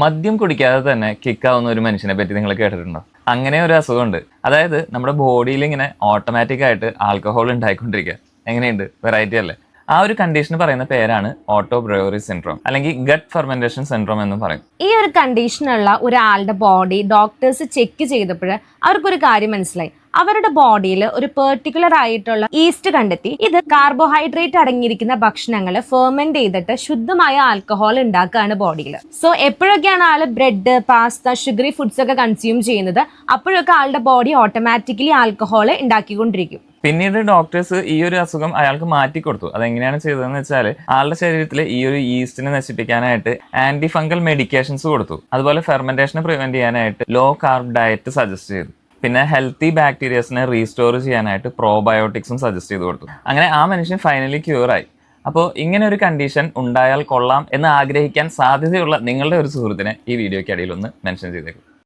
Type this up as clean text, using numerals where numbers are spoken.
മദ്യം കുടിക്കാതെ തന്നെ കിക്കാവുന്ന ഒരു മനുഷ്യനെ പറ്റി നിങ്ങൾ കേട്ടിട്ടുണ്ടോ? അങ്ങനെ ഒരു അസുഖമുണ്ട്. അതായത് നമ്മുടെ ബോഡിയിൽ ഇങ്ങനെ ഓട്ടോമാറ്റിക് ആയിട്ട് ആൽക്കഹോൾ ഉണ്ടായിക്കൊണ്ടിരിക്കുക. എങ്ങനെയുണ്ട്? വെറൈറ്റി അല്ലേ? ആ ഒരു കണ്ടീഷന് പറയുന്ന പേരാണ് ഓട്ടോ ബ്രൂവറി സിൻഡ്രോം, അല്ലെങ്കിൽ ഗട്ട് ഫെർമെന്റേഷൻ സിൻഡ്രോം എന്നും പറയും. ഈ ഒരു കണ്ടീഷനുള്ള ഒരാളുടെ ബോഡി ഡോക്ടേഴ്സ് ചെക്ക് ചെയ്തപ്പോൾ അവർക്കൊരു കാര്യം മനസ്സിലായി. അവരുടെ ബോഡിയിൽ ഒരു പെർട്ടിക്കുലർ ആയിട്ടുള്ള ഈസ്റ്റ് കണ്ടെത്തി. ഇത് കാർബോഹൈഡ്രേറ്റ് അടങ്ങിയിരിക്കുന്ന ഭക്ഷണങ്ങൾ ഫെർമെന്റ് ചെയ്തിട്ട് ശുദ്ധമായ ആൽക്കഹോൾ ഉണ്ടാക്കുകയാണ് ബോഡിയിൽ. സോ എപ്പോഴൊക്കെയാണ് ആള് ബ്രെഡ്, പാസ്ത, ഷുഗറി ഫുഡ്സ് ഒക്കെ കൺസ്യൂം ചെയ്യുന്നത്, അപ്പോഴൊക്കെ ആളുടെ ബോഡി ഓട്ടോമാറ്റിക്കലി ആൽക്കഹോൾ ഉണ്ടാക്കിക്കൊണ്ടിരിക്കും. പിന്നീട് ഡോക്ടേഴ്സ് ഈ ഒരു അസുഖം അയാൾക്ക് മാറ്റി കൊടുത്തു. അതെങ്ങനെയാണ് ചെയ്തതെന്ന് വെച്ചാൽ, ആളുടെ ശരീരത്തിൽ ഈ ഒരു ഈസ്റ്റിനെ നശിപ്പിക്കാനായിട്ട് ആന്റി ഫംഗൽ മെഡിക്കേഷൻസ് കൊടുത്തു. അതുപോലെ ഫെർമെന്റേഷനെ പ്രിവെന്റ് ചെയ്യാനായിട്ട് ലോ കാർബ് ഡയറ്റ് സജസ്റ്റ് ചെയ്തു. പിന്നെ ഹെൽത്തി ബാക്ടീരിയസിനെ റീസ്റ്റോർ ചെയ്യാനായിട്ട് പ്രോബയോട്ടിക്സും സജസ്റ്റ് ചെയ്ത് കൊടുത്തു. അങ്ങനെ ആ മനുഷ്യൻ ഫൈനലി ക്യൂറായി. അപ്പോൾ ഇങ്ങനെ ഒരു കണ്ടീഷൻ ഉണ്ടായാൽ കൊള്ളാം എന്ന് ആഗ്രഹിക്കാൻ സാധ്യതയുള്ള നിങ്ങളുടെ ഒരു സുഹൃത്തിനെ ഈ വീഡിയോയ്ക്ക് അടിയിൽ ഒന്ന് മെൻഷൻ ചെയ്തേക്കും.